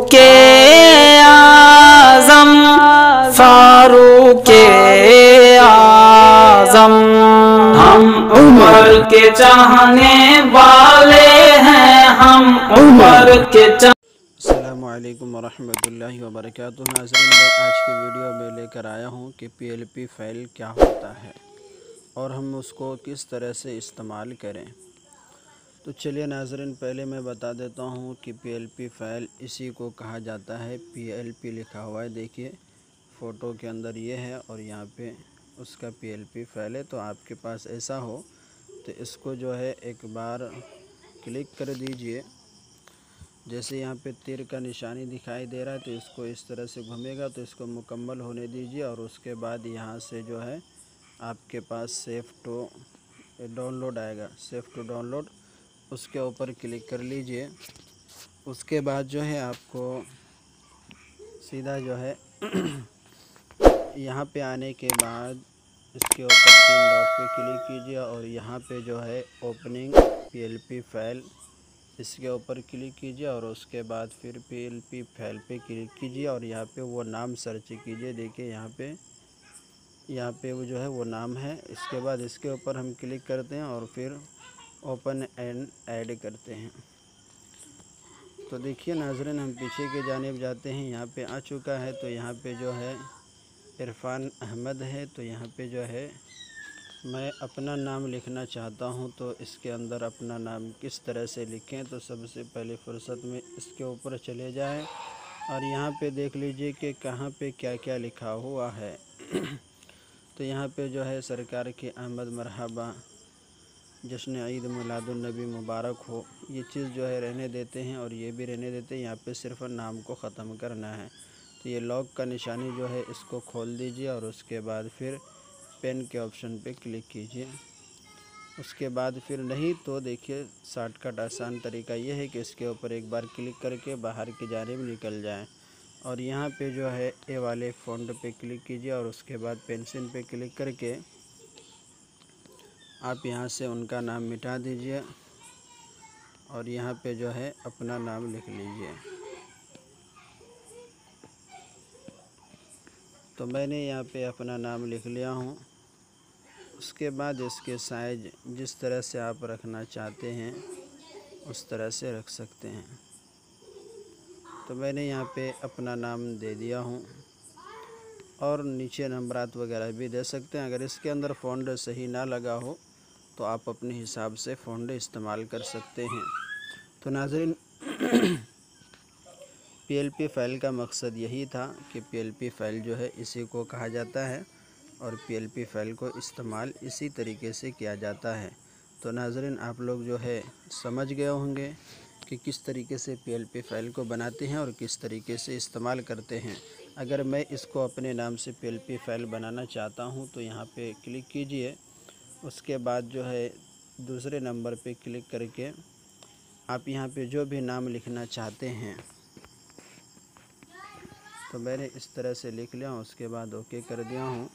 के आज़म फारूक आज़म, हम उमर के चाहने वाले हैं, हम उमर के अस्सलामु अलैकुम वरहमतुल्लाहि वबरकातुहू। नाज़रीन, मैं आज की वीडियो में लेकर आया हूँ कि PLP फ़ाइल क्या होता है और हम उसको किस तरह से इस्तेमाल करें। तो चलिए नाज़रीन, पहले मैं बता देता हूँ कि PLP फ़ाइल इसी को कहा जाता है। PLP लिखा हुआ है, देखिए फ़ोटो के अंदर ये है और यहाँ पे उसका PLP फ़ाइल है। तो आपके पास ऐसा हो तो इसको जो है एक बार क्लिक कर दीजिए। जैसे यहाँ पे तीर का निशानी दिखाई दे रहा है तो इसको इस तरह से घूमेगा, तो इसको मुकम्मल होने दीजिए और उसके बाद यहाँ से जो है आपके पास सेव टू डाउनलोड आएगा। सेव टू डाउनलोड, उसके ऊपर क्लिक कर लीजिए। उसके बाद जो है आपको सीधा जो है यहाँ पे आने के बाद इसके ऊपर 3 डॉट पे क्लिक कीजिए और यहाँ पे जो है ओपनिंग PLP फ़ाइल, इसके ऊपर क्लिक कीजिए और उसके बाद फिर PLP फ़ाइल पे क्लिक कीजिए और यहाँ पे वो नाम सर्च कीजिए। देखिए यहाँ पे वो जो है वो नाम है। इसके बाद इसके ऊपर हम क्लिक करते हैं और फिर ओपन एंड ऐड करते हैं। तो देखिए नाज़रीन, हम पीछे के जानिब जाते हैं। यहाँ पे आ चुका है, तो यहाँ पे जो है इरफान अहमद है। तो यहाँ पे जो है मैं अपना नाम लिखना चाहता हूँ, तो इसके अंदर अपना नाम किस तरह से लिखें। तो सबसे पहले फ़ुर्सत में इसके ऊपर चले जाएं और यहाँ पे देख लीजिए कि कहाँ पे क्या क्या लिखा हुआ है। तो यहाँ पे जो है सरकार की आमद मरहबा, जश्न ईद मिलादुन्नबी मुबारक हो, ये चीज़ जो है रहने देते हैं और ये भी रहने देते हैं। यहाँ पे सिर्फ नाम को ख़त्म करना है। तो ये लॉक का निशानी जो है इसको खोल दीजिए और उसके बाद फिर पेन के ऑप्शन पे क्लिक कीजिए। उसके बाद फिर नहीं तो देखिए शॉर्टकट आसान तरीका ये है कि इसके ऊपर एक बार क्लिक करके बाहर की जानिब निकल जाएं और यहाँ पे जो है ए वाले फ़ॉन्ट पे क्लिक कीजिए और उसके बाद पेंसिल पे क्लिक करके आप यहाँ से उनका नाम मिटा दीजिए और यहाँ पे जो है अपना नाम लिख लीजिए। तो मैंने यहाँ पे अपना नाम लिख लिया हूँ। उसके बाद इसके साइज जिस तरह से आप रखना चाहते हैं उस तरह से रख सकते हैं। तो मैंने यहाँ पे अपना नाम दे दिया हूँ और नीचे नंबरात वगैरह भी दे सकते हैं। अगर इसके अंदर फ़ॉन्ट सही ना लगा हो तो आप अपने हिसाब से फ़ॉन्ट इस्तेमाल कर सकते हैं। तो नाज़रीन, PLP फ़ाइल का मकसद यही था कि PLP फ़ाइल जो है इसी को कहा जाता है और PLP फ़ाइल को इस्तेमाल इसी तरीके से किया जाता है। तो नाज़रीन, आप लोग जो है समझ गए होंगे कि किस तरीके से PLP फ़ाइल को बनाते हैं और किस तरीके से इस्तेमाल करते हैं। अगर मैं इसको अपने नाम से PLP फ़ाइल बनाना चाहता हूँ तो यहाँ पे क्लिक कीजिए। उसके बाद जो है दूसरे नंबर पे क्लिक करके आप यहाँ पे जो भी नाम लिखना चाहते हैं, तो मैंने इस तरह से लिख लिया हूँ। उसके बाद ओके कर दिया हूँ।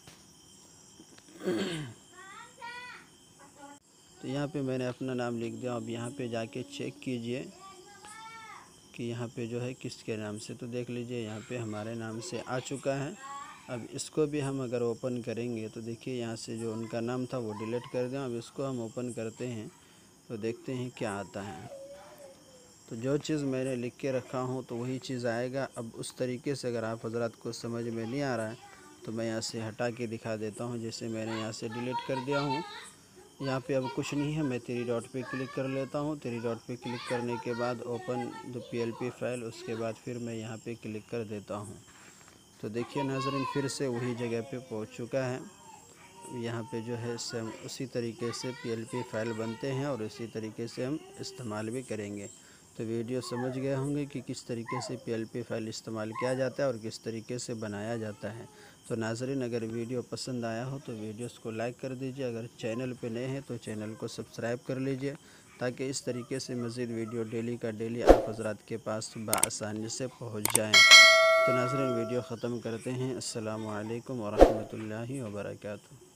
तो यहाँ पे मैंने अपना नाम लिख दिया। अब यहाँ पे जाके चेक कीजिए कि यहाँ पे जो है किसके नाम से। तो देख लीजिए यहाँ पे हमारे नाम से आ चुका है। अब इसको भी हम अगर ओपन करेंगे तो देखिए यहाँ से जो उनका नाम था वो डिलीट कर दिया। अब इसको हम ओपन करते हैं तो देखते हैं क्या आता है। तो जो चीज़ मैंने लिख के रखा हूँ तो वही चीज़ आएगा। अब उस तरीके से अगर आप हज़रात को समझ में नहीं आ रहा है तो मैं यहाँ से हटा के दिखा देता हूँ। जैसे मैंने यहाँ से डिलीट कर दिया हूँ, यहाँ पे अब कुछ नहीं है। मैं 3 डॉट पे क्लिक कर लेता हूँ। 3 डॉट पे क्लिक करने के बाद ओपन द PLP फ़ाइल, उसके बाद फिर मैं यहाँ पे क्लिक कर देता हूँ। तो देखिए नाज़रीन, फिर से वही जगह पे पहुँच चुका है। यहाँ पे जो है सेम उसी तरीके से PLP फ़ाइल बनते हैं और इसी तरीके से हम इस्तेमाल भी करेंगे। तो वीडियो समझ गए होंगे कि किस तरीके से PLP फ़ाइल इस्तेमाल किया जाता है और किस तरीके से बनाया जाता है। तो नाज़रीन, अगर वीडियो पसंद आया हो तो वीडियोस को लाइक कर दीजिए। अगर चैनल पे नए हैं तो चैनल को सब्सक्राइब कर लीजिए ताकि इस तरीके से मज़ीद वीडियो डेली का डेली आप हज़रात के पास बआसानी से पहुँच जाएँ। तो नाज़रीन, वीडियो ख़त्म करते हैं। अस्सलामु अलैकुम वरहमतुल्लाहि वबरकातुहू।